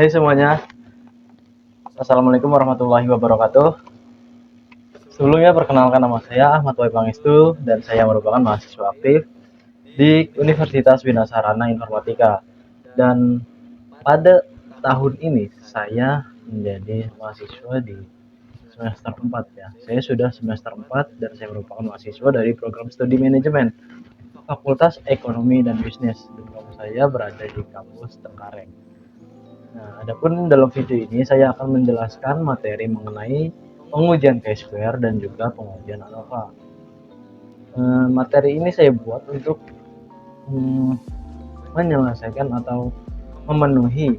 Hai semuanya, Assalamualaikum warahmatullahi wabarakatuh. Sebelumnya perkenalkan, nama saya Ahmad Wahid Pangestu dan saya merupakan mahasiswa aktif di Universitas Bina Sarana Informatika. Dan pada tahun ini saya menjadi mahasiswa di semester 4 ya. Saya sudah semester 4 dan saya merupakan mahasiswa dari program studi manajemen Fakultas Ekonomi dan Bisnis. Dan saya berada di kampus Tengkareng. Nah, adapun dalam video ini saya akan menjelaskan materi mengenai pengujian Chi-square dan juga pengujian ANOVA. Materi ini saya buat untuk menyelesaikan atau memenuhi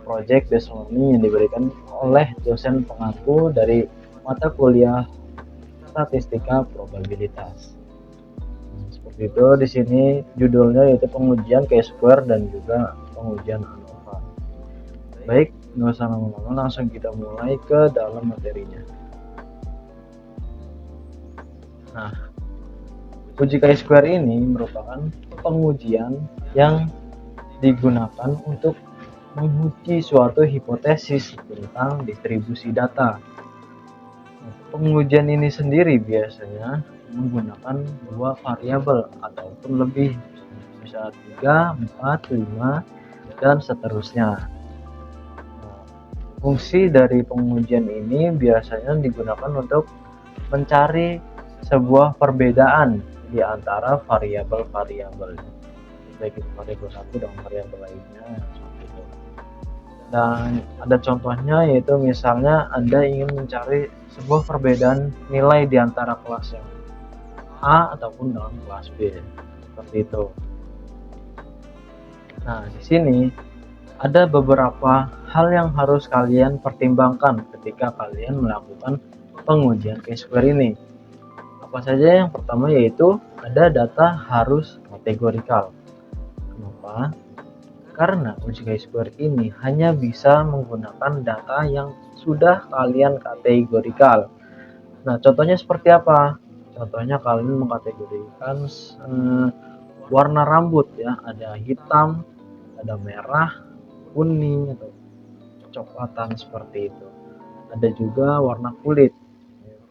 project based learning yang diberikan oleh dosen pengaku dari mata kuliah statistika probabilitas. Seperti itu, di sini judulnya yaitu pengujian Chi-square dan juga pengujian ANOVA. Baik, nggak usah lama-lama, langsung kita mulai ke dalam materinya. Nah, uji Chi-square ini merupakan pengujian yang digunakan untuk menguji suatu hipotesis tentang distribusi data. Pengujian ini sendiri biasanya menggunakan dua variabel ataupun lebih, bisa 3, 4, 5, dan seterusnya. Fungsi dari pengujian ini biasanya digunakan untuk mencari sebuah perbedaan di antara variabel-variabel, baik itu variabel satu dan variabel lainnya seperti itu. Dan ada contohnya, yaitu misalnya Anda ingin mencari sebuah perbedaan nilai di antara kelas yang A ataupun dalam kelas B, seperti itu. Nah, di sini ada beberapa hal yang harus kalian pertimbangkan ketika kalian melakukan pengujian Chi-square ini. Apa saja? Yang pertama yaitu ada data harus kategorikal. Kenapa? Karena uji Chi-square ini hanya bisa menggunakan data yang sudah kalian kategorikal. Nah, contohnya seperti apa? Contohnya kalian mengkategorikan warna rambut ya, ada hitam, ada merah, kuning atau coklatan seperti itu. Ada juga warna kulit,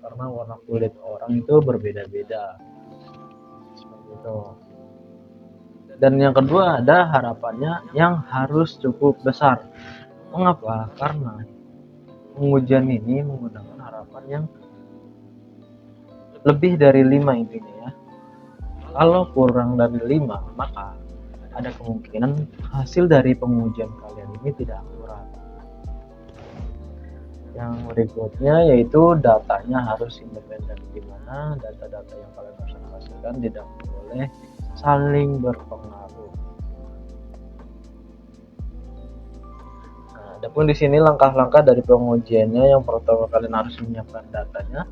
karena warna kulit orang itu berbeda-beda seperti itu. Dan yang kedua ada harapannya yang harus cukup besar. Mengapa? Karena pengujian ini menggunakan harapan yang lebih dari 5 intinya ya. Kalau kurang dari 5, maka ada kemungkinan hasil dari pengujian kalian ini tidak akurat. Yang berikutnya yaitu datanya harus independen, di mana data-data yang kalian observasikan tidak boleh saling berpengaruh. Nah, adapun di sini langkah-langkah dari pengujiannya, yang pertama kalian harus menyiapkan datanya.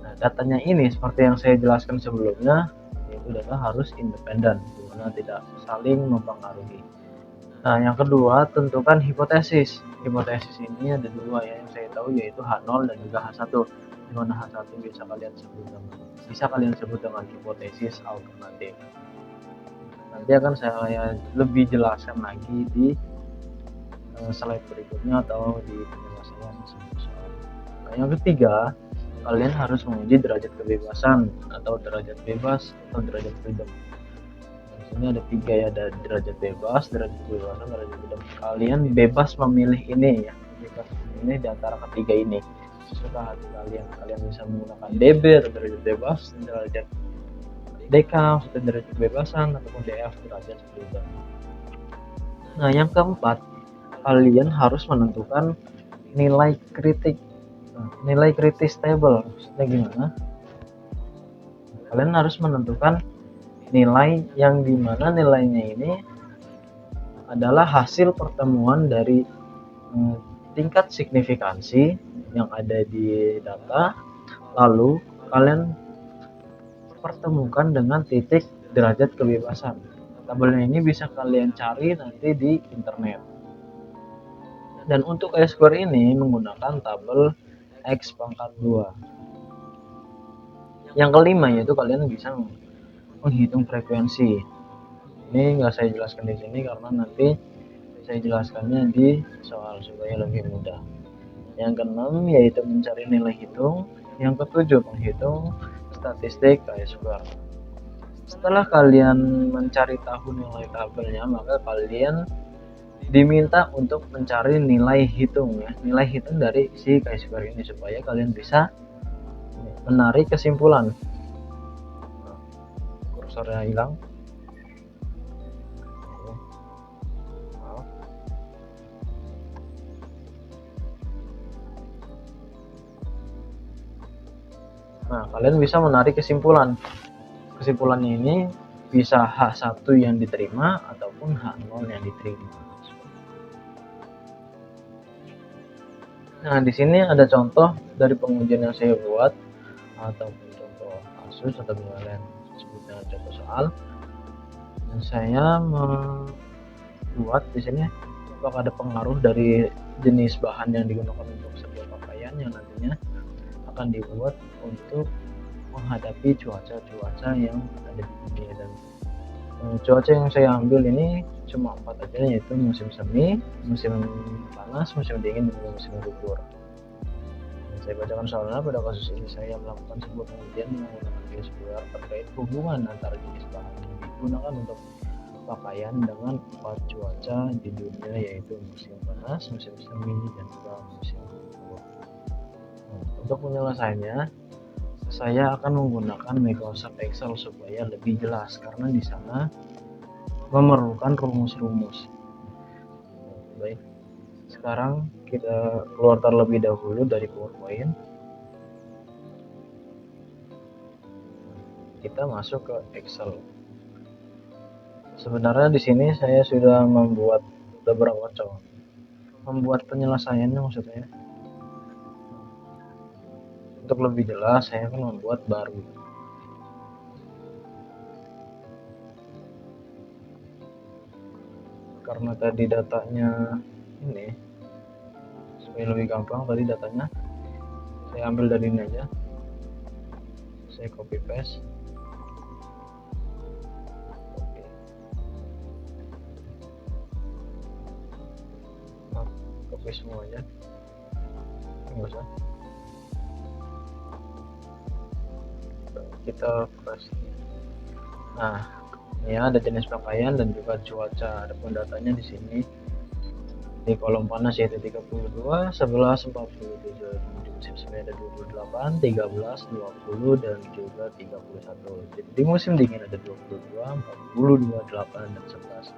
Nah, datanya ini seperti yang saya jelaskan sebelumnya, yaitu data harus independen, di mana tidak saling mempengaruhi. Nah, yang kedua, tentukan hipotesis. Hipotesis ini ada dua ya, yang saya tahu, yaitu H0 dan juga H1. Di mana H1 bisa kalian sebut dengan hipotesis alternatif. Nanti akan saya lebih jelaskan lagi di slide berikutnya atau di penjelasan soal. Nah, yang ketiga, kalian harus menguji derajat kebebasan atau derajat bebas atau derajat freedom. Ini ada 3 ya, ada derajat bebas, derajat kebebasan, derajat freedom. Kalian bebas memilih ini ya, bebas memilih di antara ketiga ini, sesuka hati kalian. Kalian bisa menggunakan DB atau derajat bebas, derajat DK atau derajat kebebasan, ataupun DF derajat freedom. Nah, yang keempat, kalian harus menentukan nilai kritik. Nah, nilai kritis table maksudnya gimana? Kalian harus menentukan nilai yang dimana nilainya ini adalah hasil pertemuan dari tingkat signifikansi yang ada di data, lalu kalian pertemukan dengan titik derajat kebebasan. Tabelnya ini bisa kalian cari nanti di internet. Dan untuk Chi-square ini menggunakan tabel X pangkat 2. Yang kelima yaitu kalian bisa menghitung frekuensi. Ini nggak saya jelaskan di sini karena nanti saya jelaskannya di soal supaya lebih mudah. Yang keenam yaitu mencari nilai hitung. Yang ketujuh menghitung statistik chi-square. Setelah kalian mencari tahu nilai tabelnya, maka kalian diminta untuk mencari nilai hitung ya, nilai hitung dari si chi-square ini supaya kalian bisa menarik kesimpulan. Kursornya hilang. Nah, kalian bisa menarik kesimpulan. Kesimpulannya ini bisa H1 yang diterima ataupun H0 yang diterima. Nah, di sini ada contoh dari pengujian yang saya buat ataupun contoh kasus atau kalian sebut dengan contoh soal. Dan saya membuat di sini apakah ada pengaruh dari jenis bahan yang digunakan untuk sebuah pakaian yang nantinya akan dibuat untuk menghadapi cuaca-cuaca yang ada di dunia. Dan cuaca yang saya ambil ini cuma 4 aja, yaitu musim semi, musim panas, musim dingin, dan musim gugur. Saya bacakan soalnya. Pada kasus ini saya melakukan sebuah pengujian menggunakan chi-square terkait hubungan antara jenis bahan yang digunakan untuk pakaian dengan 4 cuaca di dunia, yaitu musim panas, musim semi, dan juga musim gugur. Untuk penyelesaiannya, saya akan menggunakan Microsoft Excel supaya lebih jelas karena di sana memerlukan rumus-rumus. Baik, sekarang kita keluar terlebih dahulu dari PowerPoint. Kita masuk ke Excel. Sebenarnya di sini saya sudah membuat beberapa contoh, membuat penyelesaiannya maksudnya. Untuk lebih jelas saya akan membuat baru. Karena tadi datanya ini, supaya lebih gampang, tadi datanya saya ambil dari ini aja, saya copy paste. Copy semuanya, nggak usah, kita press. Nah, ini ada jenis pakaian dan juga cuaca. Ada datanya di sini di kolom panas yaitu 32, 11, 47. Di musim semi ada 28, 13, 20, dan juga 31. Jadi di musim dingin ada 22, 40, 28, dan 11.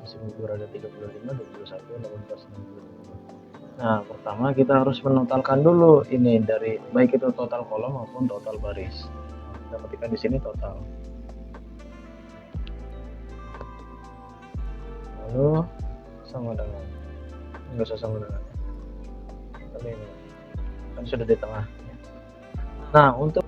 Musim gugur ada 35, 21, 18, 22. Nah, pertama kita harus menotalkan dulu ini dari baik itu total kolom maupun total baris. Kita ketikkan di sini total. Lalu sama dengan, nggak usah sama dengan, tapi ini kan sudah di tengah. Nah, untuk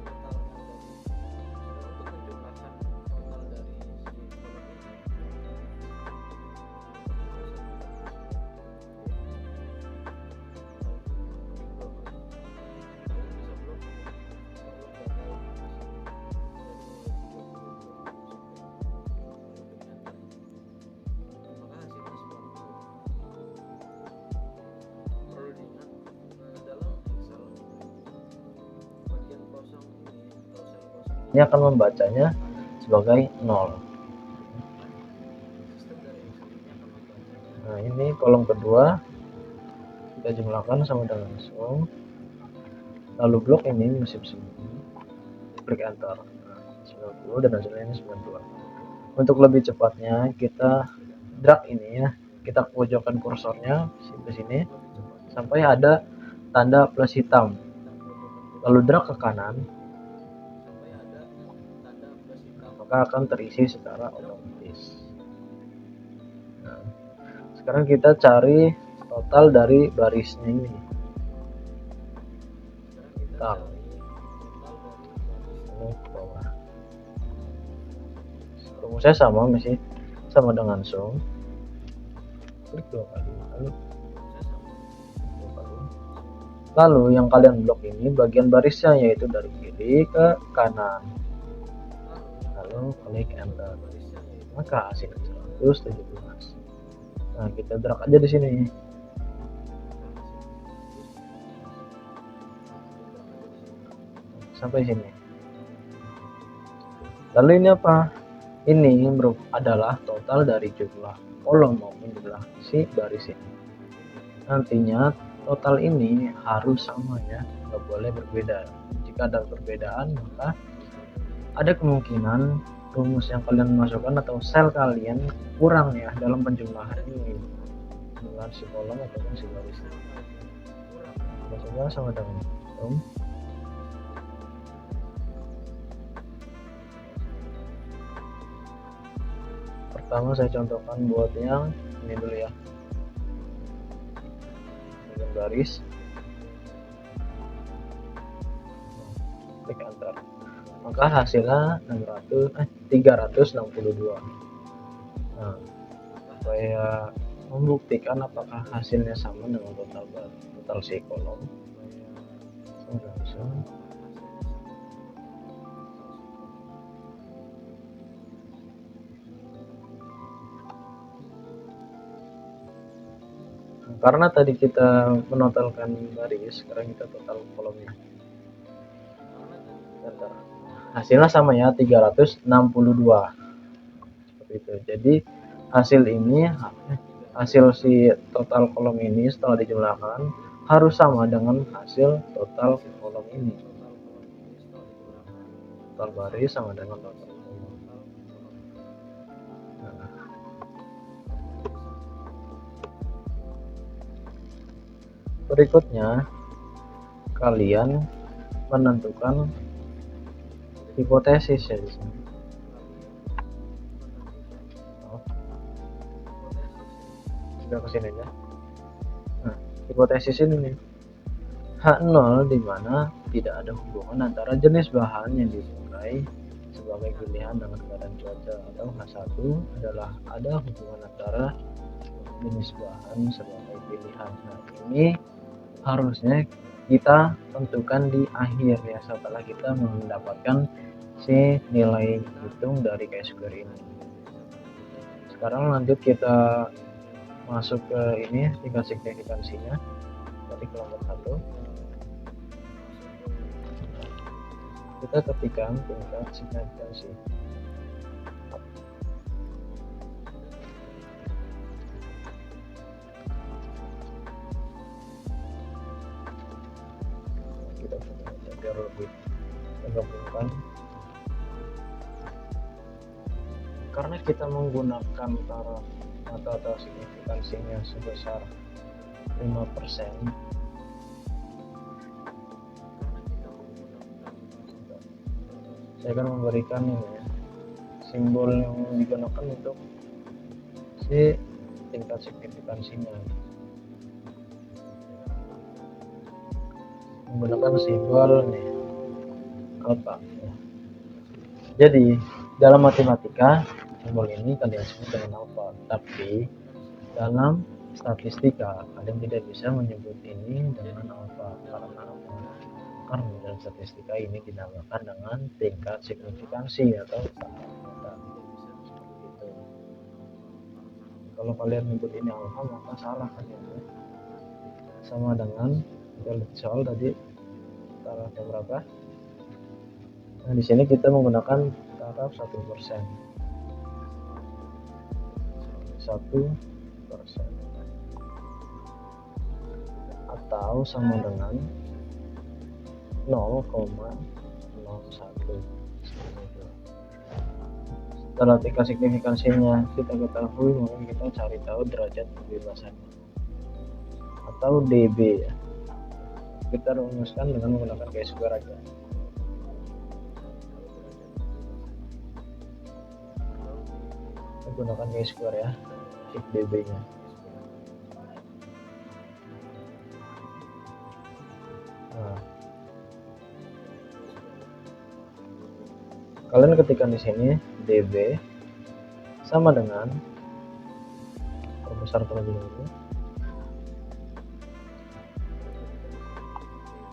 ini akan membacanya sebagai 0. Nah, ini kolom kedua kita jumlahkan sama dengan sum. Lalu blok ini musim semi, klik enter. Nah, 90 dan hasilnya ini 92. Untuk lebih cepatnya kita drag ini ya, kita pojokkan kursornya ke sini sampai ada tanda plus hitam, lalu drag ke kanan, maka akan terisi secara otomatis. Nah, sekarang kita cari total dari barisnya ini. Bentar. Ini ke bawah. Rumusnya sama, masih sama dengan sum. Klik 2 kali. Lalu yang kalian blok ini bagian barisnya, yaitu dari kiri ke kanan. Lalu klik enter. Maka hasilnya 117. Nah, kita drag aja di sini sampai sini. Lalu ini apa? Ini adalah total dari jumlah kolom maupun jumlah si baris ini. Nantinya total ini harus sama ya, nggak boleh berbeda. Jika ada perbedaan maka ada kemungkinan rumus yang kalian masukkan atau sel kalian kurang ya dalam penjumlahan ini, jumlah si kolom ataupun si baris. Maksudnya sama dengan pertama saya contohkan buat yang ini dulu ya, dengan garis, klik enter, maka hasilnya 362. Nah, supaya membuktikan apakah hasilnya sama dengan total si kolom, langsung karena tadi kita menotalkan baris, sekarang kita total kolomnya. Bentar. Hasilnya sama ya, 362 seperti itu. Jadi hasil si total kolom ini setelah dijumlahkan harus sama dengan hasil total kolom ini. Total baris sama dengan total kolom. Nah, berikutnya kalian menentukan hipotesis ya di sini. Sudah ke sini ya. Nah, hipotesis ini nih. H0 di mana tidak ada hubungan antara jenis bahan yang dipakai sebagai pilihan dengan keadaan cuaca, atau H1 adalah ada hubungan antara jenis bahan sebagai pilihan. Nah, ini harusnya kita tentukan di akhir ya, setelah kita mendapatkan si nilai hitung dari chi-square ini. Sekarang lanjut kita masuk ke ini tingkat signifikansinya dari kelompok 1. Kita ketikkan tingkat signifikansi. Kita biar lebih menggabungkan, karena kita menggunakan taraf atau signifikansinya sebesar 5%, saya akan memberikan ini ya, simbol yang digunakan untuk si tingkat signifikansinya, menggunakan simbol nih alpha ya. Jadi dalam matematika simbol ini kalian sebut dengan alpha, tapi dalam statistika kalian tidak bisa menyebut ini dengan alpha. Karena apa? Karena dalam statistika ini dinamakan dengan tingkat signifikansi atau tanda. Seperti itu. Kalau kalian menyebut ini alpha maka salah kan ya. Sama dengan kita lihat soal tadi tarafnya berapa. Nah, di sini kita menggunakan taraf 1%. 1% atau sama dengan 0,01. Setelah tingkat signifikansinya kita ketahui, maka kita cari tahu derajat kebebasannya atau dB ya. Kita rumuskan dengan menggunakan chi-square aja. Kita gunakan chi-square ya, cek dB-nya. Nah, kalian ketikkan di sini dB sama dengan, perbesar terlebih dahulu,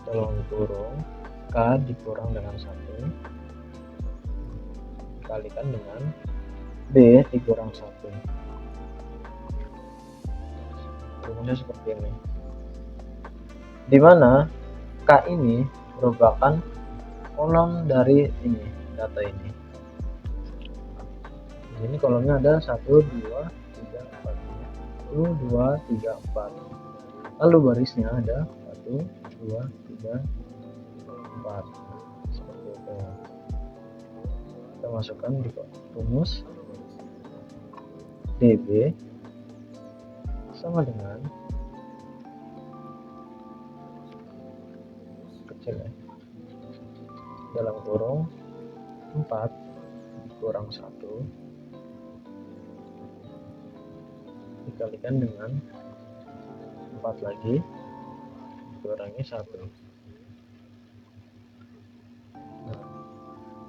dalam kurung K dikurang dengan 1 dikalikan dengan B dikurang 1. rumusnya seperti ini, dimana K ini merupakan kolom dari ini, data ini. Di sini kolomnya ada 1, 2, 3, 4. 1, 2, 3, 4. Lalu barisnya ada 1, 2, 3, 4. Seperti itu. Kita masukkan di rumus DB sama dengan kecil ya, dalam kurung 4 kurang 1 dikalikan dengan 4 lagi dikurangi 1. Nah,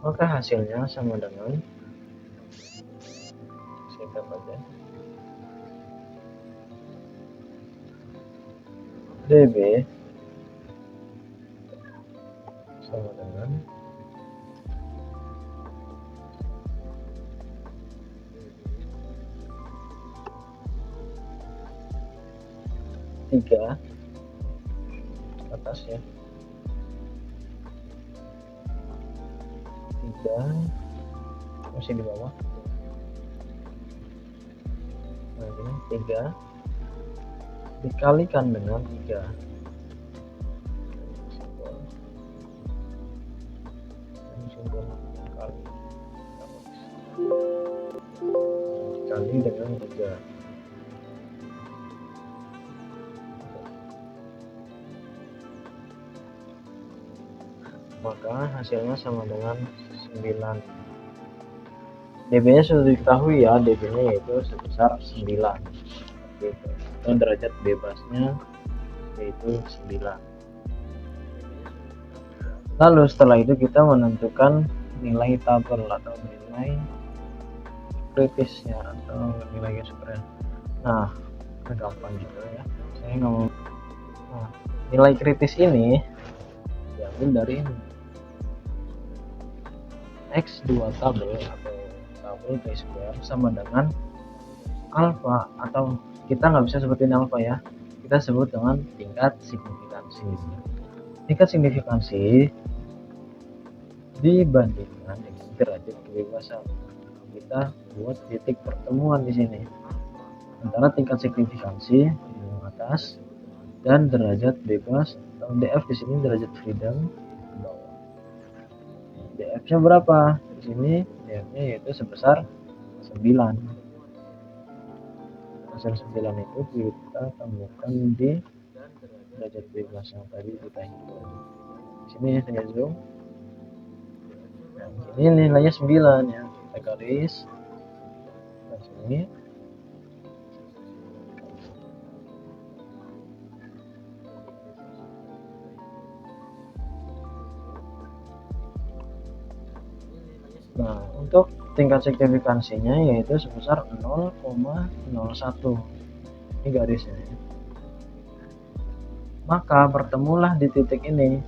maka hasilnya sama dengan, singkat aja, DB sama dengan tiga atas ya, 3 masih di bawah. Nah ini 3 dikalikan dengan 3 dikali dengan 3. Maka hasilnya sama dengan 9. DB nya sudah diketahui ya, DB nya yaitu sebesar 9 gitu. Dan derajat bebasnya yaitu 9. Lalu setelah itu kita menentukan nilai tabel atau nilai kritisnya atau nilai super. Nah gampang juga ya, saya nggak mau. Nah, nilai kritis ini diambil dari X2 tabel atau tabel Chi² sama dengan alfa, atau kita nggak bisa sebutin alfa ya, kita sebut dengan tingkat signifikansi. Tingkat signifikansi dibandingkan dengan derajat kebebasan. Kita buat titik pertemuan di sini antara tingkat signifikansi yang atas dan derajat bebas atau DF di sini, derajat freedom di bawah. DF-nya berapa? Di sini DF-nya yaitu sebesar 9. Hasil 9 itu kita temukan di derajat bebas yang tadi kita hitung. Di sini saya zoom. Nah, ini nilainya 9 ya. Kita garis. Nah, sini. Nah, untuk tingkat signifikansinya yaitu sebesar 0,01. Ini garisnya. Maka bertemulah di titik ini.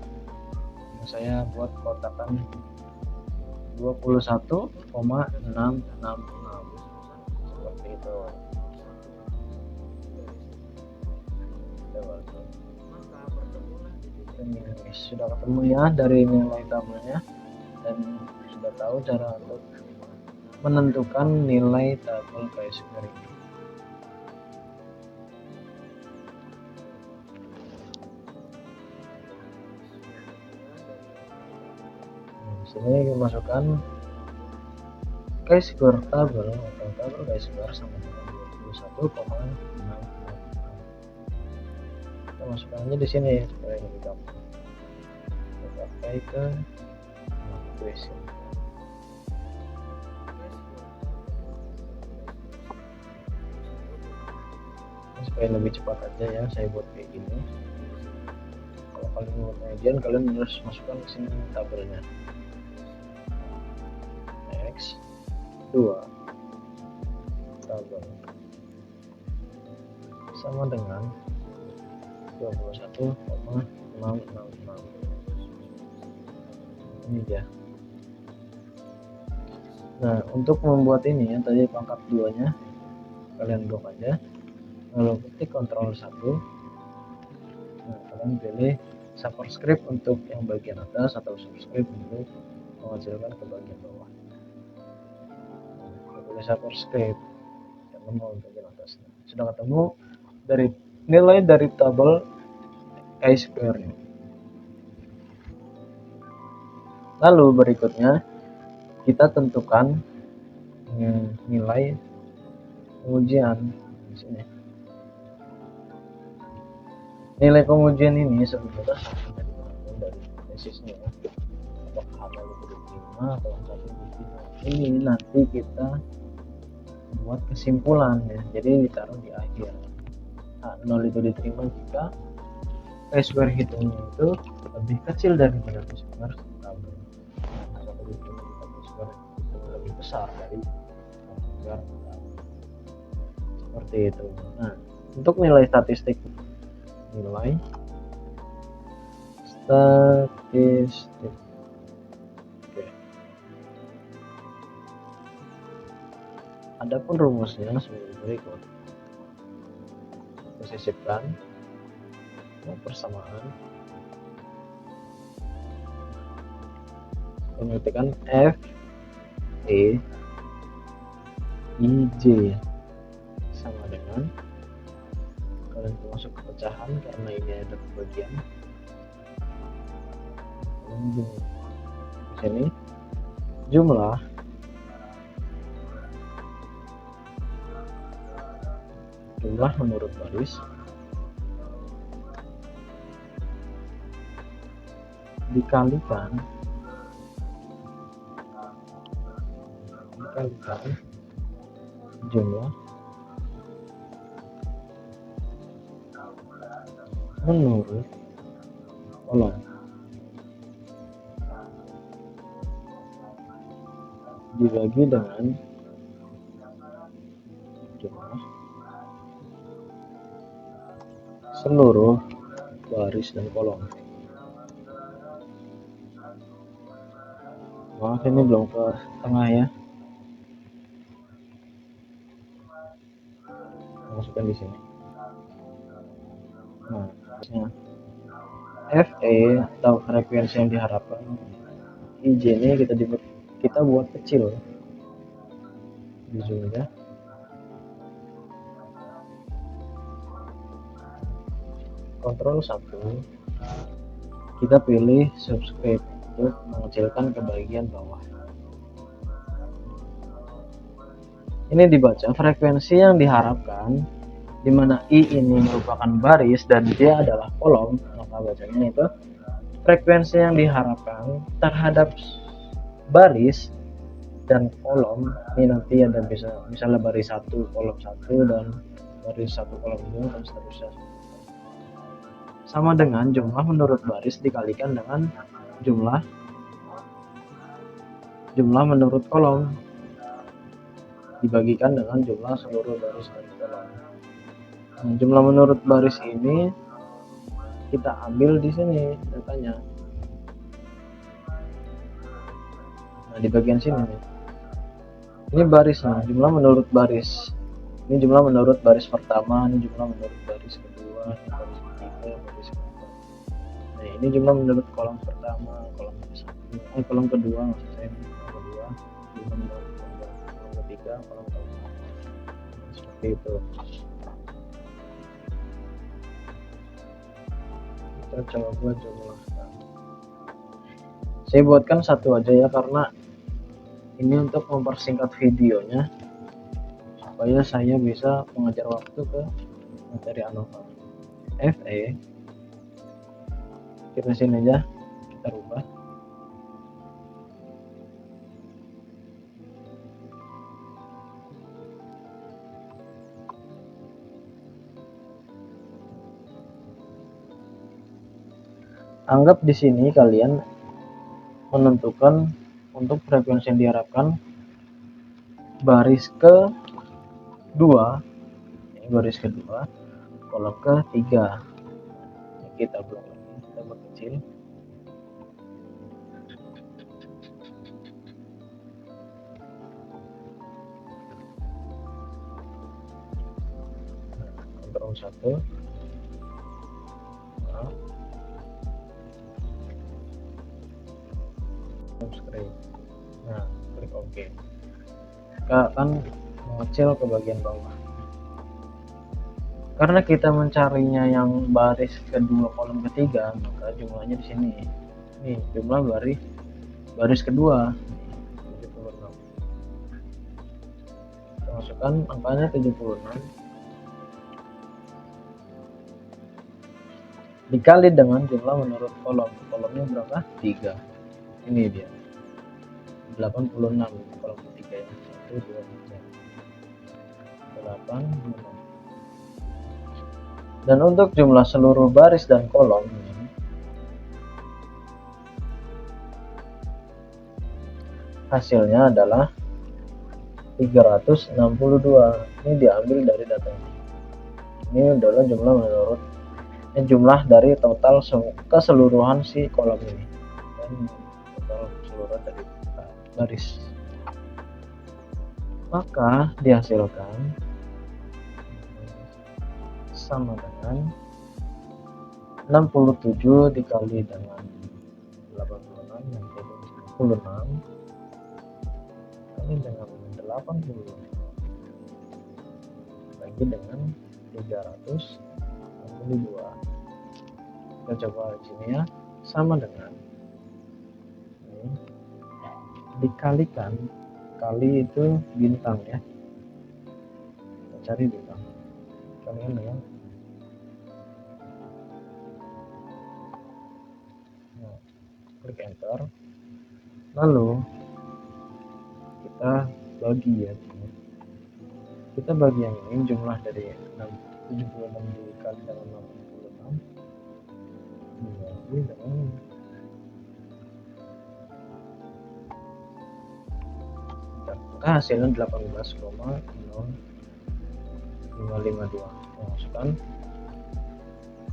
Saya buat kotakan 21,666 seperti itu. Ini sudah ketemu ya dari nilai tabelnya, dan sudah tahu cara untuk menentukan nilai tabel Chi². Di sini kita masukkan Chi² tabel atau tabel Chi² sama dengan 21,666. Kita masukkan aja di sini supaya lebih gampang. Kita pakai ke equation. Supaya lebih cepat aja ya, saya buat kayak gini. Kalau kalian mau pengajian, kalian harus masukkan ke sini tabelnya. X2 tabel sama dengan 21,666. Ini dia. Nah, untuk membuat ini ya, tadi pangkat 2 nya kalian blok aja. lalu ketik Ctrl 1. Nah, kalian pilih superscript untuk yang bagian atas atau subscript untuk menghasilkan ke bagian bawah. Nah, pilih superscript yang mau bagian atas. Sudah ketemu dari nilai dari tabel chi-square. Lalu berikutnya kita tentukan nilai pengujian di sini. Nilai pengujian ini sebenarnya sama dari tesisnya, apakah ada lebih diterima atau satu diterima. Ini nanti kita buat kesimpulan ya, jadi ditaruh di akhir. Nah, 0 itu diterima jika chi-square hitungnya itu lebih kecil daripada chi-square tabel. Nah, satu diterima jika chi-square itu lebih besar dari chi-square tabel. Seperti itu. Nah, untuk nilai statistik, Oke. Adapun rumusnya sebagai berikut. Sisipkan persamaan, mengetikkan F E I J sama dengan, kalian masuk ke pecahan karena ini ada pembagian. Di sini jumlah menurut baris dikalikan jumlah menurut kolom. Dibagi dengan jumlah seluruh baris dan kolom. Maaf ini belum ke tengah ya. Masukkan di sini. Nah, FE atau frekuensi yang diharapkan, IJ ini kita buat kecil di zoom ya. Ctrl 1, kita pilih subscribe untuk mengecilkan ke bagian bawah. Ini dibaca frekuensi yang diharapkan, di mana I ini merupakan baris dan dia adalah kolom, maka bacanya itu frekuensi yang diharapkan terhadap baris dan kolom. Ini nanti ada misalnya baris 1 kolom 1 dan baris 1 kolom 2 dan seterusnya, sama dengan jumlah menurut baris dikalikan dengan jumlah menurut kolom dibagikan dengan jumlah seluruh baris dan kolom. Nah, jumlah menurut baris ini kita ambil di sini datanya. Nah, di bagian sini nih. Ini barisnya, jumlah menurut baris. Ini jumlah menurut baris pertama, ini jumlah menurut baris kedua, ini baris ketiga, baris keempat. Nah, ini jumlah menurut kolom pertama, kolom kedua maksud saya, kolom kedua, jumlah menurut kolom ketiga, kolom keempat. Nah, seperti itu. Kita coba jumlahkan. Saya buatkan satu aja ya, karena ini untuk mempersingkat videonya supaya saya bisa mengejar waktu ke materi ANOVA. FE kita sini aja, kita rubah. Anggap di sini kalian menentukan untuk frekuensi yang diharapkan baris kedua, kolom ketiga. Kita buat kecil. kolom 1. Nah, screen. Nah, klik OK. Kita akan mengecil ke bagian bawah. Karena kita mencarinya yang baris kedua kolom ketiga, maka jumlahnya di sini. Nih, jumlah baris kedua 76. Kita masukkan angkanya 76 dikali dengan jumlah menurut kolom. Kolomnya berapa? 3. Ini dia. 86 kolom ketiga ya. 1 2 3. 86. Dan untuk jumlah seluruh baris dan kolom hasilnya adalah 362. Ini diambil dari data ini. Ini adalah jumlah dari total keseluruhan si kolom ini dan total keseluruhan dari baris. Maka dihasilkan sama dengan 67 dikali dengan 86 yang jadi 96 kali dengan 80 bagi dengan 362. Kita coba di sini ya, sama dengan ini, dikalikan, kali itu bintang ya, kita cari bintang, kalikan dengan klik enter, lalu kita bagi ya, kita bagi yang ini, jumlah dari 76 dikali dengan 86 dibagi dengan maka hasilnya 18,0552. Masukkan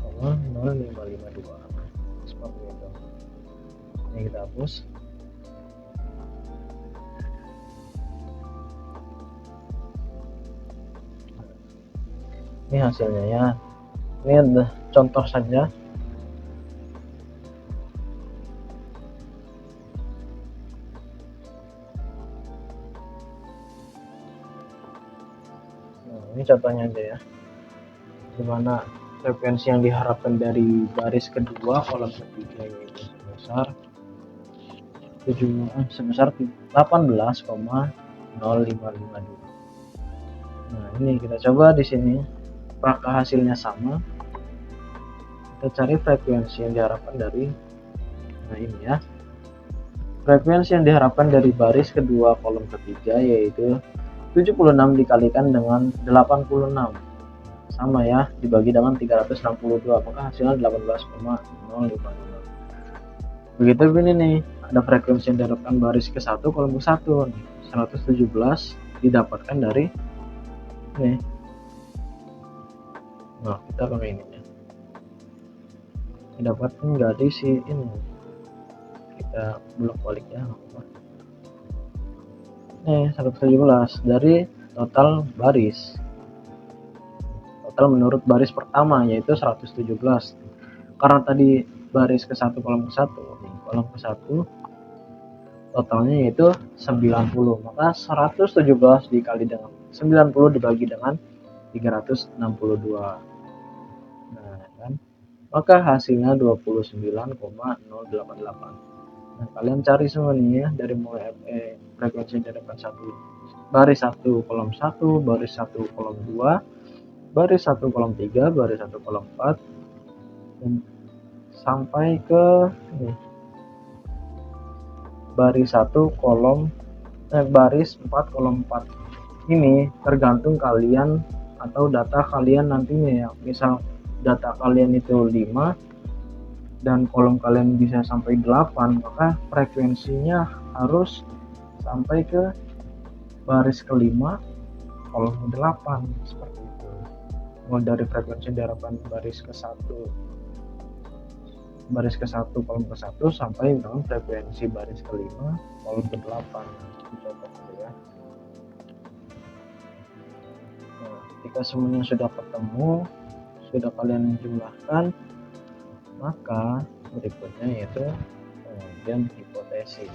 0,0552 seperti itu. Ini kita hapus. Ini hasilnya ya. Ini adalah contoh saja. Ini contohnya aja ya, dimana frekuensi yang diharapkan dari baris kedua kolom ketiga yaitu sebesar 18,0552. Nah, ini kita coba di sini apakah hasilnya sama. Kita cari frekuensi yang diharapkan dari, nah ini ya, frekuensi yang diharapkan dari baris kedua kolom ketiga yaitu 76 dikalikan dengan 86 sama ya, dibagi dengan 362, maka hasilnya 18,055. Begitu ini nih, ada frekuensi yang diharapkan baris ke 1 kolom ke 1 nih, 117 didapatkan dari nih. Nah, kita pakai ini ya, didapatkan dari si ini, kita bolak balik ya, nih 117 dari total baris, total menurut baris pertama yaitu 117. Karena tadi baris ke 1 kolom ke 1, kolom ke 1 totalnya yaitu 90, maka 117 dikali dengan 90 dibagi dengan 362. Nah kan, maka hasilnya 29,088. Nah, kalian cari semua nih ya, dari mulai frekuensi yang diharapkan baris 1 kolom 1, baris 1 kolom 2, baris 1 kolom 3, baris 1 kolom 4, dan sampai ke ini, baris 1 kolom baris 4 kolom 4. Ini tergantung kalian atau data kalian nantinya ya. Misal data kalian itu 5 dan kolom kalian bisa sampai 8, maka frekuensinya harus sampai ke baris kelima kolom 8 seperti itu. Mulai dari frekuensi diharapkan baris ke 1 kolom ke 1 sampai dengan frekuensi baris kelima kolom ke 8. Dicoba dulu ya. Nah, ketika semuanya sudah ketemu, sudah kalian jumlahkan, maka berikutnya yaitu pengujian hipotesis.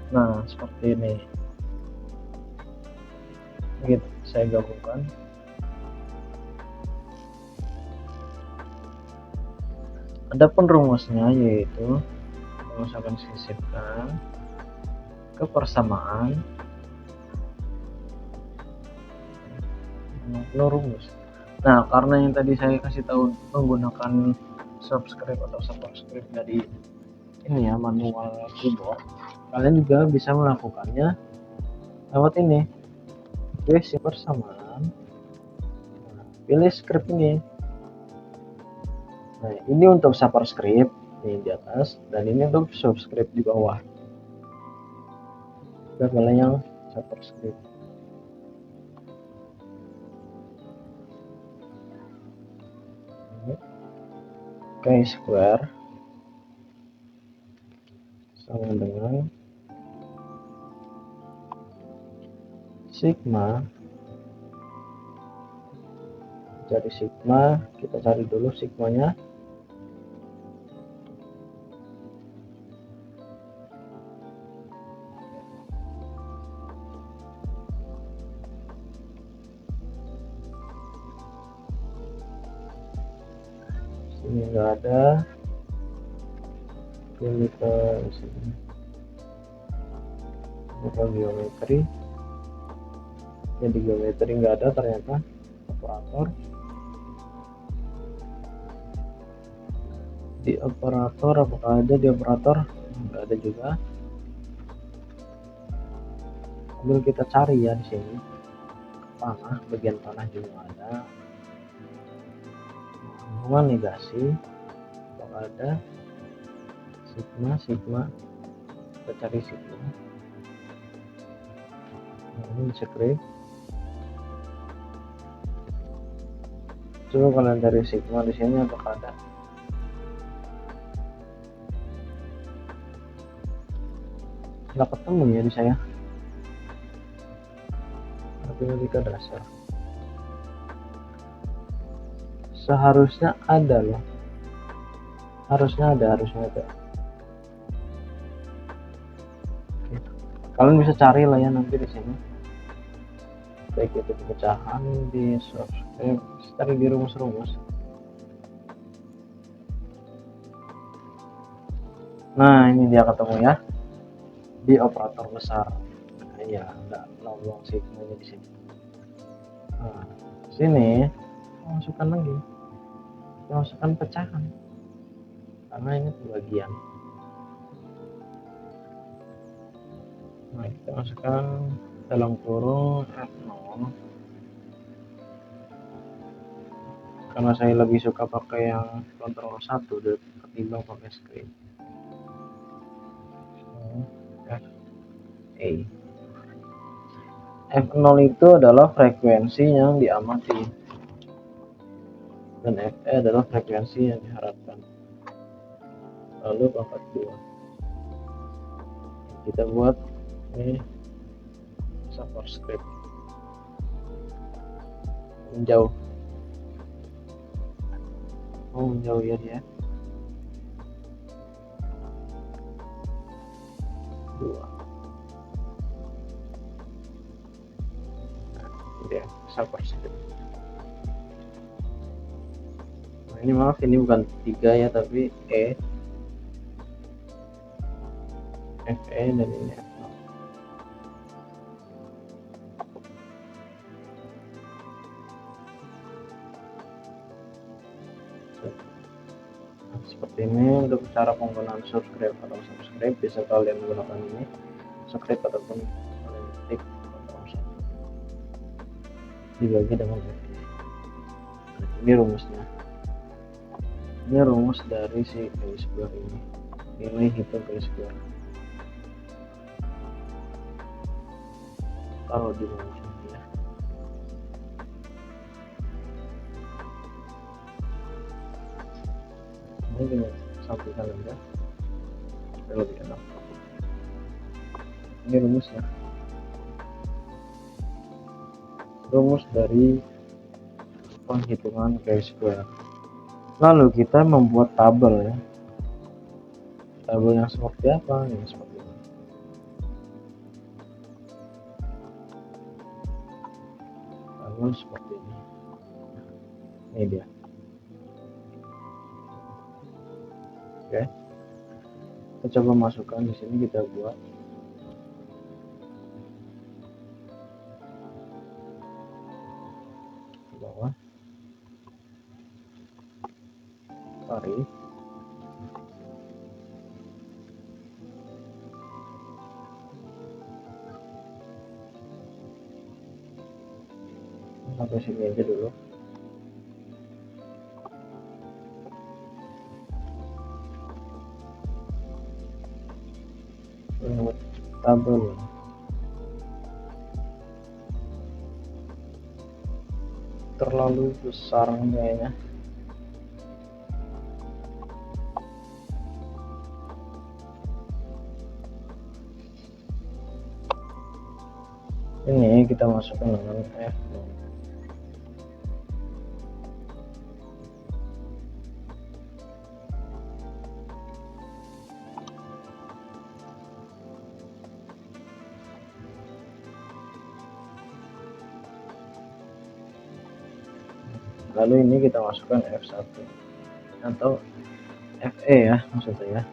Nah, seperti ini. Gitu, saya gabungkan. Adapun rumusnya yaitu rumus akan sisipkan kepersamaan rumus. Nah, karena yang tadi saya kasih tahu menggunakan subscribe atau superscript dari ini ya, manual keyboard, kalian juga bisa melakukannya lewat ini. Pilih persamaan, pilih script ini. Nah, ini untuk superscript ini di atas, dan ini untuk subscript di bawah. Kita pilih yang superscript. Chi-square sama dengan sigma. Cari sigma, kita cari dulu sigmanya. Sini nggak ada, pilih ke sini, buka geometri. Jadi geometri nggak ada ternyata. Operator, di operator apakah ada di operator? Nggak ada juga. Sambil kita cari ya di sini, panah, bagian panah juga ada. Hubungan negasi apakah ada? Sigma kita cari sigma. Nah, ini script. Coba kalian cari sigma di sini apakah ada? Nggak ketemu ya di saya. Matematika dasar. Seharusnya ada loh. Harusnya ada. Oke. Kalian bisa cari lah ya nanti di sini. Baik itu pecahan, di subscribe, cari di rumus-rumus. Nah, ini dia ketemu ya, di operator besar. Nah, ya enggak lowong sigmanya di sini. Nah, sini masukkan lagi, masukkan pecahan karena ini pembagian. Nah, kita masukkan dalam kurung F0 karena saya lebih suka pakai yang kontrol 1 ketimbang pakai script. F0 itu adalah frekuensi yang diamati dan Fe adalah frekuensi yang diharapkan. Lalu pangkat 2 kita buat ini superscript menjauh. Menjauh ya dia 2 dia superscript. Nah, ini maaf, ini bukan 3 ya, tapi Fe dan ini F0. Seperti ini untuk cara penggunaan subscribe atau subscribe. Bisa kalian menggunakan ini subscribe ataupun kalian ketik dibagi dengan Fe. Ini rumusnya, ini rumus dari si Chi-square ini. Pilih hitung Chi-square, taruh di rumus ini ya. Ini dengan sampaikan Anda lebih enak. Ini rumusnya, rumus dari penghitungan chi². Lalu kita membuat tabel ya. Tabel yang seperti apa? Yang seperti ini. Tabel seperti ini. Ini dia. Oke. Kita coba masukkan di sini, kita buat di bawah. Tarik. Sampai sini aja dulu. Buat tabel terlalu besar kayaknya. Ini kita masukkan dengan F0. Lalu ini kita masukkan F1 atau FE ya, maksud saya.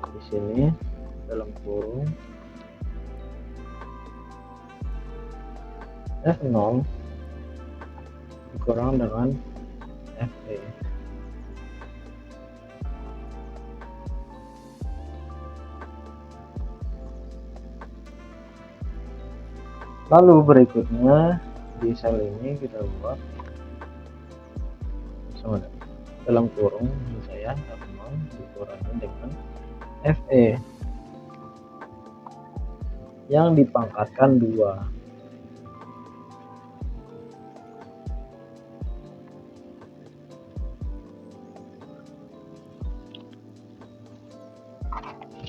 Di sini dalam kurung F0 dikurang dengan FE. Lalu berikutnya di sel ini kita buat sama dalam kurung, maksud saya F0 dikurangi dengan FE yang dipangkatkan 2.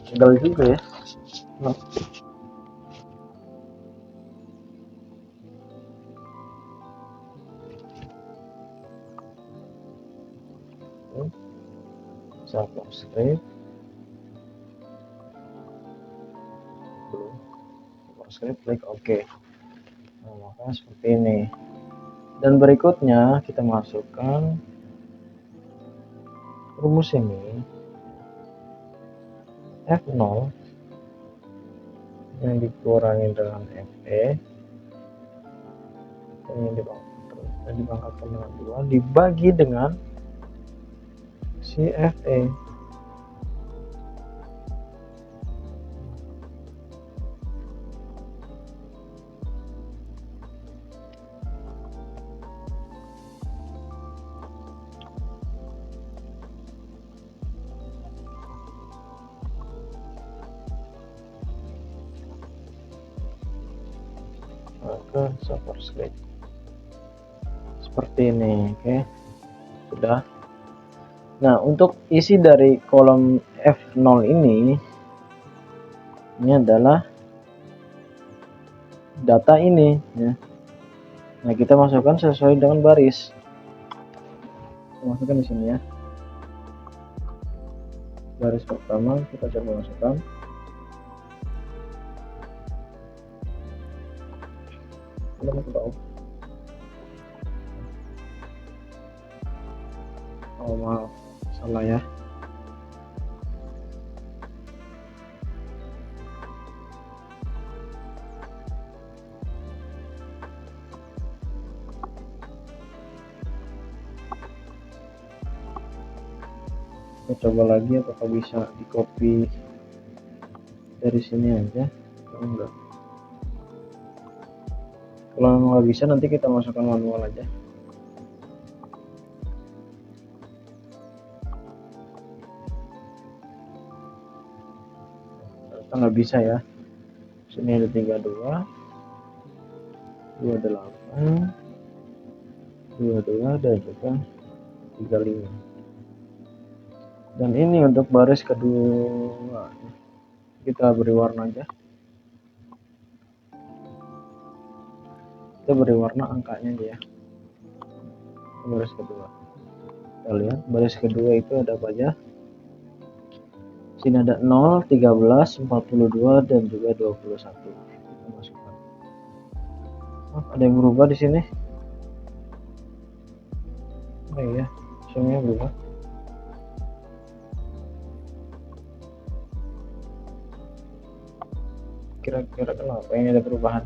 Tinggal juga ya. Nah. Subscribe belum, subscribe, klik OK. Nah, maka seperti ini. Dan berikutnya kita masukkan rumus ini, F0 yang dikurangi dengan FE yang dipangkatkan dengan 2 dibagi dengan si FE. Maka subscribe seperti ini. Oke, sudah. Nah, untuk isi dari kolom F0 ini adalah data ini ya. Nah, kita masukkan sesuai dengan baris. Kita masukkan di sini ya. Baris pertama kita coba masukkan. Kita ke bawah. Oh maaf, salah ya. Kita coba lagi apakah bisa di copy dari sini aja atau enggak. Kalau nggak bisa nanti kita masukkan manual aja. Ternyata nggak bisa ya. Sini ada 32, 28, 22 dan juga 35. Dan ini untuk baris kedua, kita beri warna aja, kita beri warna angkanya aja ya. Baris kedua, kita lihat baris kedua itu ada apa aja. Sini ada 0, 13, 42 dan juga 21. Kita masukkan. Oh, ada yang berubah di sini. Oh iya, semuanya berubah. Kira-kira kenapa ini ada perubahan?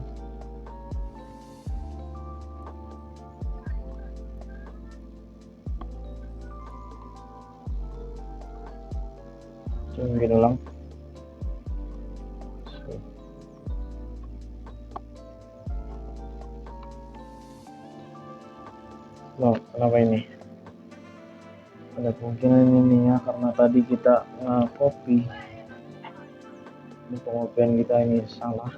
Coba bikin ulang. Loh, kenapa ini? Ada kemungkinan ini ya, karena tadi kita copy. Ini pengopian kita ini salah.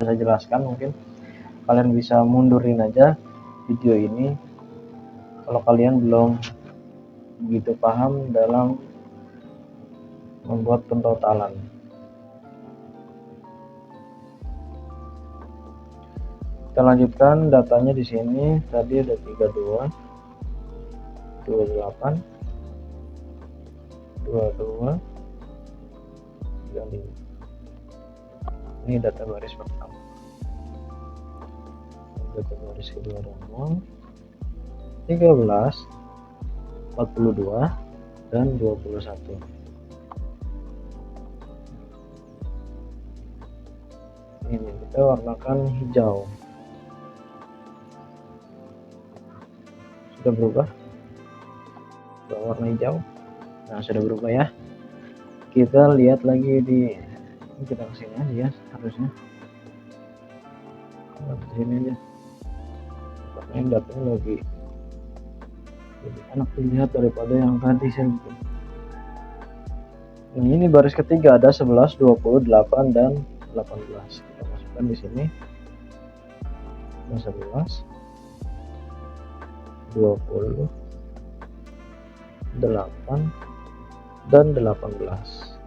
Saya jelaskan, mungkin kalian bisa mundurin aja video ini kalau kalian belum begitu paham dalam membuat pentotalan. Kita lanjutkan datanya di sini. Tadi ada 32, 28, 22, 35. Ini data baris pertama. Data baris kedua ada 0, 13, 42 dan 21. Ini kita warnakan hijau. Sudah berubah? Sudah warna hijau. Nah, sudah berubah ya. Kita lihat lagi di kita kesini aja ya, harusnya kesini aja, karena datanya lebih enak dilihat daripada yang tadi saya bikin. Nah, ini baris ketiga ada 11, 28 dan 18. Kita masukkan di sini. 11, 20, 8 dan 18.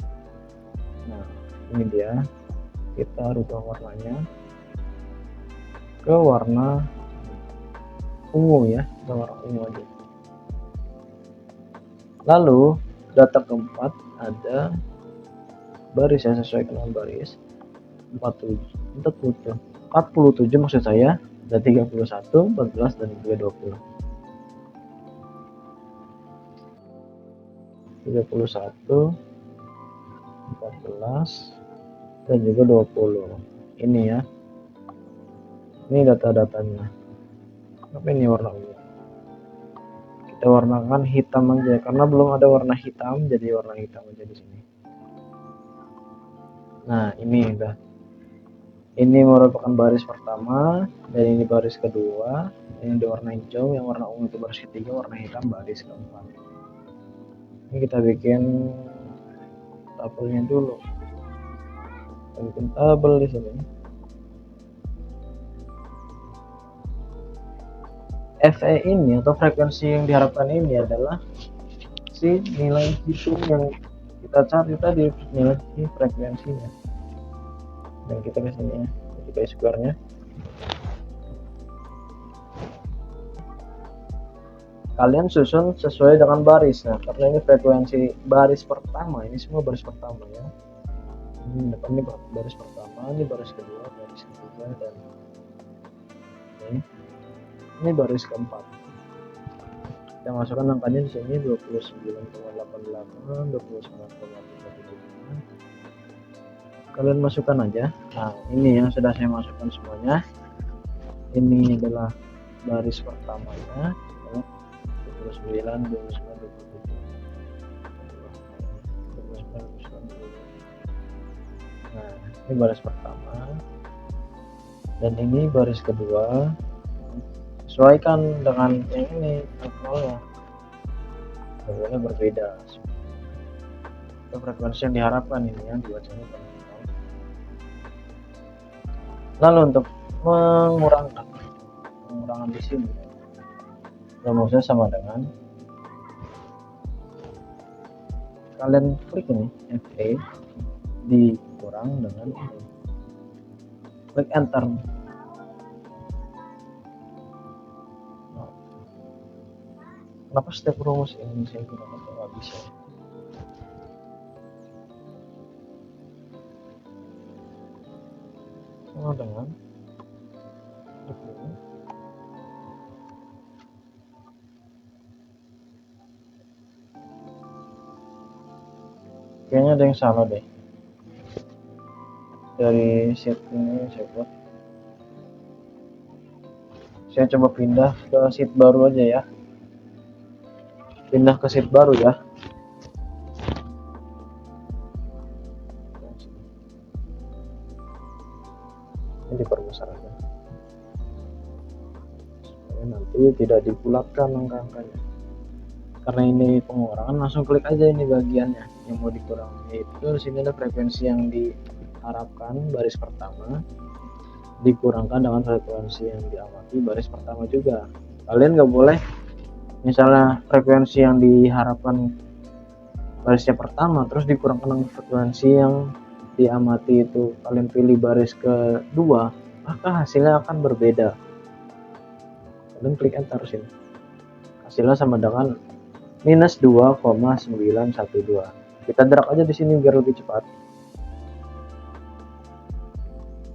Nah, ini dia, kita rubah warnanya ke warna ungu ya, ke warna ungu aja. Lalu data keempat ada baris ya, sesuai dengan baris 47 maksud saya, ada 31, 14 dan juga 20. 31, 14 dan juga 20. Ini ya, ini data-datanya. Apa ini warna ungu? Kita warnakan hitam aja karena belum ada warna hitam, jadi warna hitam aja di sini. Nah, ini udah. Ini merupakan baris pertama dan ini baris kedua. Yang di warna hijau, yang warna ungu itu baris ketiga, warna hitam baris keempat. Ini kita bikin tabelnya dulu. Kita bikin tabel di sini. FE ini atau frekuensi yang diharapkan ini adalah si nilai hitung yang Kita cari tadi nilai frekuensinya dan kita ke sini ya, jadi square-nya. Kalian susun sesuai dengan baris. Nah, karena ini frekuensi baris pertama, ini semua baris pertama ya. Ini depan ini baris pertama, ini baris kedua, baris ketiga, dan ini baris keempat. Kita masukkan angkanya di sini 29,88, 29,37. Kalian masukkan aja. Nah, ini yang sudah saya masukkan semuanya. Ini adalah baris pertamanya. 29, 29, 27. Nah, ini baris pertama dan ini baris kedua. Sesuaikan dengan yang ini nolnya, nolnya berbeda. Itu frekuensi yang diharapkan ini yang dibacanya. Lalu untuk mengurangan di sini, rumusnya sama dengan kalian klik ini FA dikurang dengan ini, klik enter. Kenapa setiap rumus ini saya gunakan nggak bisa? Sama dengan kayaknya ada yang salah deh dari sheet ini. Saya coba pindah ke sheet baru aja ya, pindah ke sheet baru ya. Ini diperbesar aja supaya nanti tidak dibulatkan angka-angkanya. Karena ini pengurangan, langsung klik aja ini bagiannya yang mau dikurangi. Yaitu di sini ada frekuensi yang diharapkan baris pertama dikurangkan dengan frekuensi yang diamati baris pertama juga. Kalian nggak boleh misalnya frekuensi yang diharapkan barisnya pertama terus dikurangkan dengan frekuensi yang diamati itu kalian pilih baris kedua, maka hasilnya akan berbeda. Kalian klik enter sini, hasilnya sama dengan minus 2,912. Kita drag aja di sini biar lebih cepat.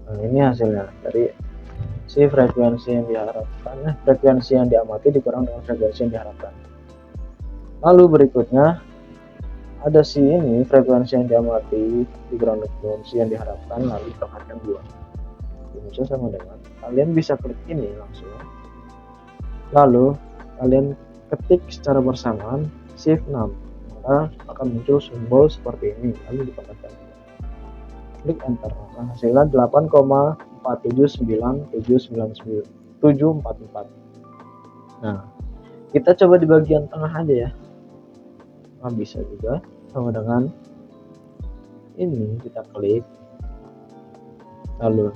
Nah, ini hasilnya dari si frekuensi yang diharapkan, frekuensi yang diamati dikurang dengan frekuensi yang diharapkan. Lalu berikutnya ada si ini frekuensi yang diamati dikurang frekuensi yang diharapkan, lalu dipangkatkan 2. Ini sama dengan kalian bisa klik ini langsung, lalu kalian ketik secara bersamaan shift 6, maka akan muncul simbol seperti ini, lalu dipangkatkan, klik enter, maka hasilnya 8,4797974. Nah, kita coba di bagian tengah aja ya. Nah, bisa juga sama dengan ini, kita klik lalu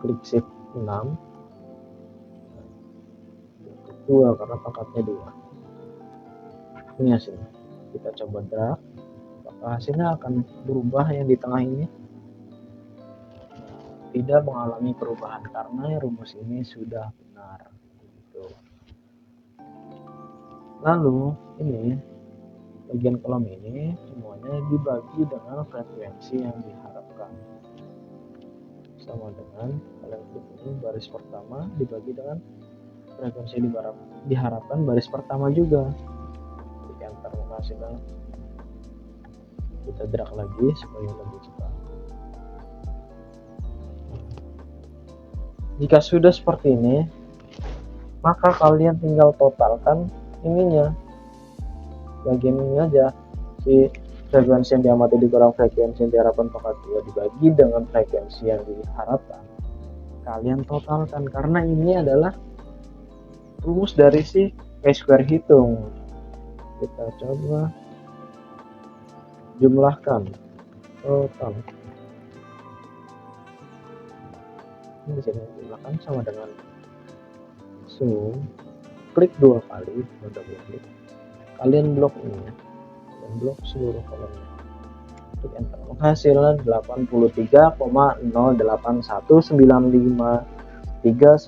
klik shift 6, 2 karena pangkatnya 2. Ini hasilnya. Kita coba drag, maka hasilnya akan berubah. Yang di tengah ini tidak mengalami perubahan karena rumus ini sudah benar. Gitu. Lalu ini bagian kolom ini semuanya dibagi dengan frekuensi yang diharapkan. Sama dengan kalian klik ini baris pertama dibagi dengan frekuensi diharapkan baris pertama juga. Klik enter, maka hasilnya kita drag lagi supaya lebih cepat. Jika sudah seperti ini, maka kalian tinggal totalkan ininya, bagian ini aja, si frekuensi yang diamati dikurang frekuensi yang diharapkan pangkat 2 dibagi dengan frekuensi yang diharapkan. Kalian totalkan karena ini adalah rumus dari si chi-square hitung. Kita coba jumlahkan total. Ini sini jumlahkan sama dengan sum, klik 2 kali, double klik. Kalian blok ini ya, dan blok seluruh kolomnya. Ketik enter. Hasilnya 83,08195398. Kita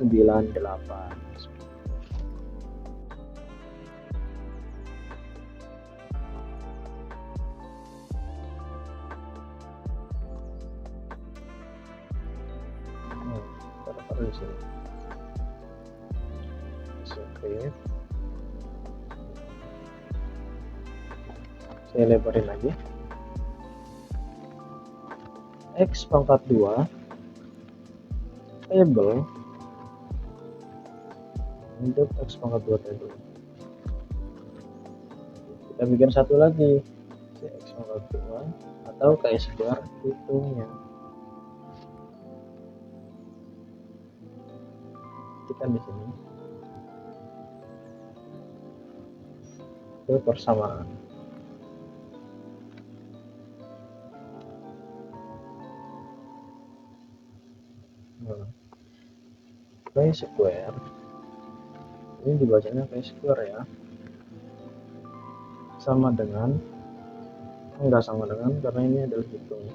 taruh di sini. Save. Saya lebarin lagi. X pangkat 2 table untuk X pangkat 2 table. Kita bikin satu lagi, X pangkat 2 atau chi² hitungnya. Tekan di sini ke persamaan. Chi² ini dibacanya chi² ya, sama dengan, enggak sama dengan karena ini adalah hitung,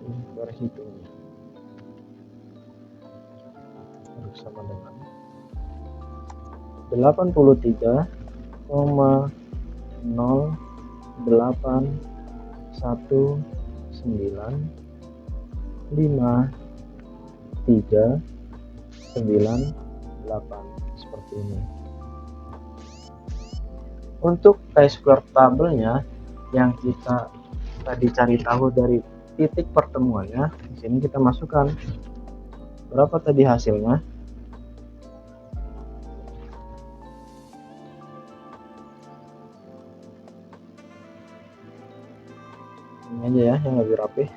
ini hitungnya harus sama dengan 83,018195398 seperti ini. Untuk chi² tabelnya yang kita tadi cari tahu dari titik pertemuannya, di sini kita masukkan berapa tadi hasilnya. Ini aja ya yang lebih rapi.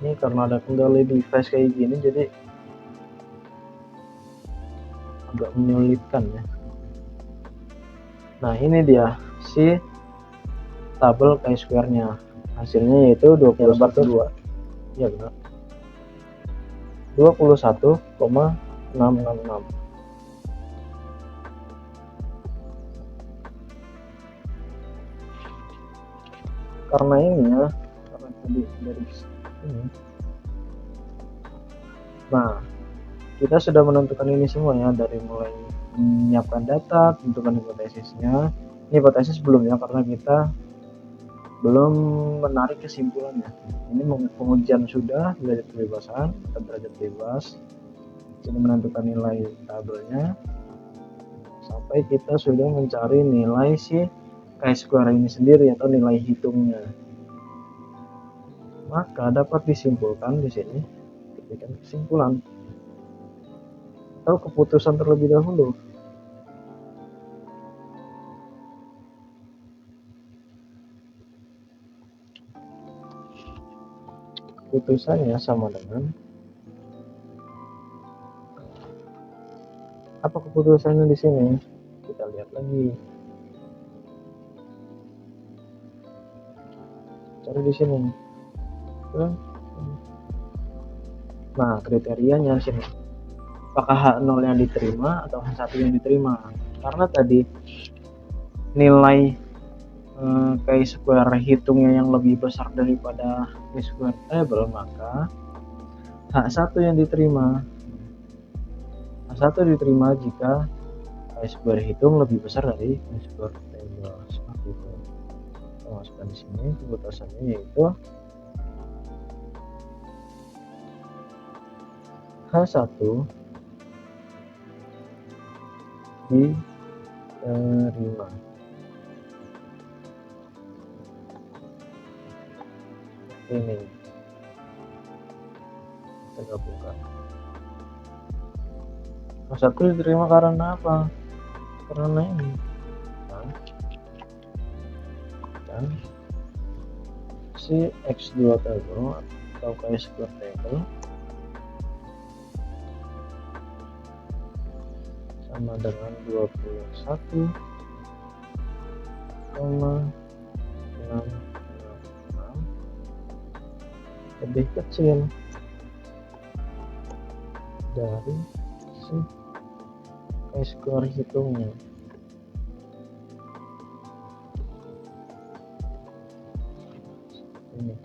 Ini karena ada kendala device kayak gini jadi agak menyulitkan ya. Nah, ini dia si tabel chi²-nya. Hasilnya yaitu 21,2. Ya benar. 21,666. Karena ini ya, karena tadi dari ini. Nah, kita sudah menentukan ini semua ya, dari mulai menyiapkan data, tentukan hipotesisnya. Ini hipotesis belum ya, karena kita belum menarik kesimpulannya. Ini pengujian sudah, derajat kebebasan, derajat bebas. Ini menentukan nilai tabelnya sampai kita sudah mencari nilai si chi² ini sendiri atau nilai hitungnya. Maka dapat disimpulkan di sini, ketika kesimpulan atau keputusan terlebih dahulu. Keputusannya sama dengan, apa keputusannya di sini? Kita lihat lagi. Cari di sini. Nah, kriterianya di sini. Apakah H0 yang diterima atau H1 yang diterima? Karena tadi nilai chi² hitungnya yang lebih besar daripada chi² table, maka H1 yang diterima. H1 diterima jika chi² hitung lebih besar dari chi² table, seperti itu. Kita masukkan di sini keputusannya yaitu H1 diterima. Ini kita gabungkan. H1 diterima karena apa? Karena ini dan si X2 table atau chi² table sama dengan 21,666 lebih kecil dari si chi² hitungnya. ini.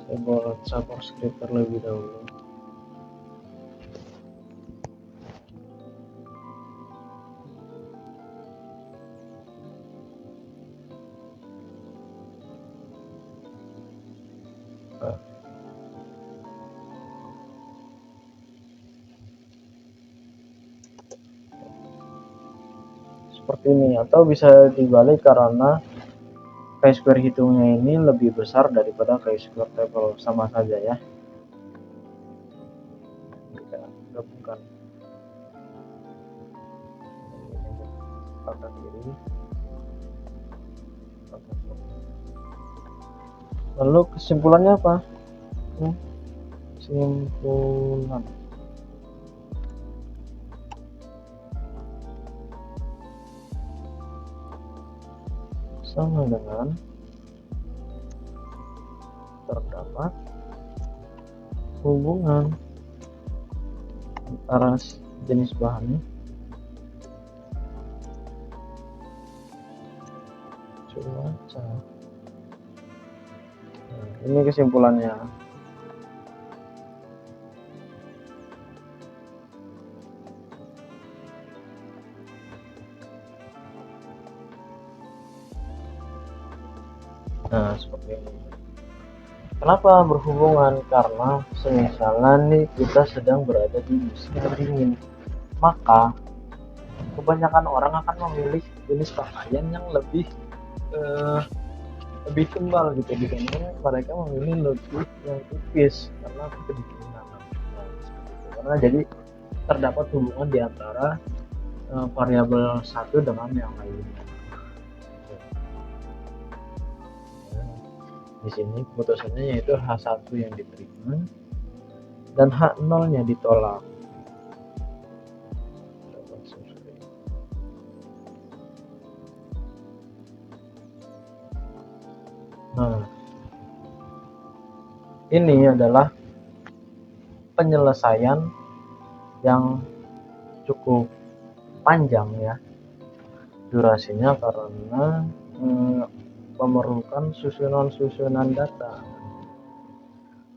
Saya buat subscribe terlebih dahulu. Seperti ini, atau bisa dibalik karena chi-square hitungnya ini lebih besar daripada chi-square table, sama saja ya. Kita gabungkan pangkat kiri, pangkat kiri. Lalu kesimpulannya apa? Kesimpulan sama dengan terdapat hubungan antara jenis bahannya, cuaca. Nah, ini kesimpulannya. Nah, seperti ini. Kenapa berhubungan? Karena misalnya nih kita sedang berada di musim dingin, maka kebanyakan orang akan memilih jenis pakaian yang lebih tebal gitu, dibanding mereka memilih lebih yang tipis karena kedinginan. Nah, seperti itu. Karena jadi terdapat hubungan di antara variabel satu dengan yang lainnya. Di sini keputusannya yaitu H1 yang diterima dan H0 nya ditolak. Nah, ini adalah penyelesaian yang cukup panjang ya durasinya, karena memerlukan susunan data.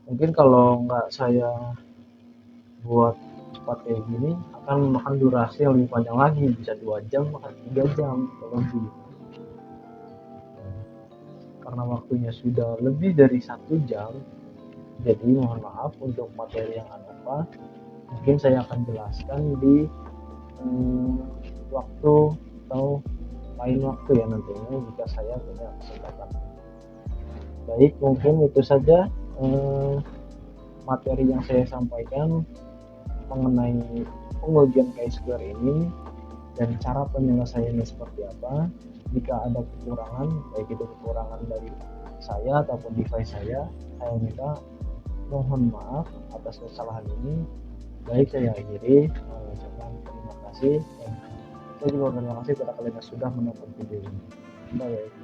Mungkin kalau nggak saya buat cepat kayak gini akan memakan durasi yang lebih panjang lagi, bisa 2 jam bahkan 3 jam lebih. Karena waktunya sudah lebih dari 1 jam, jadi mohon maaf untuk materi yang apa mungkin saya akan jelaskan di waktu atau lain waktu ya nantinya jika saya punya kesempatan. Baik, mungkin itu saja materi yang saya sampaikan mengenai pengujian chi-square ini dan cara penyelesaiannya seperti apa. Jika ada kekurangan, baik itu kekurangan dari saya ataupun device saya minta mohon maaf atas kesalahan ini. Baik, saya akhiri mengucapkan terima kasih, dan saya juga terima kasih kepada kalian yang sudah menonton video ini. Bye.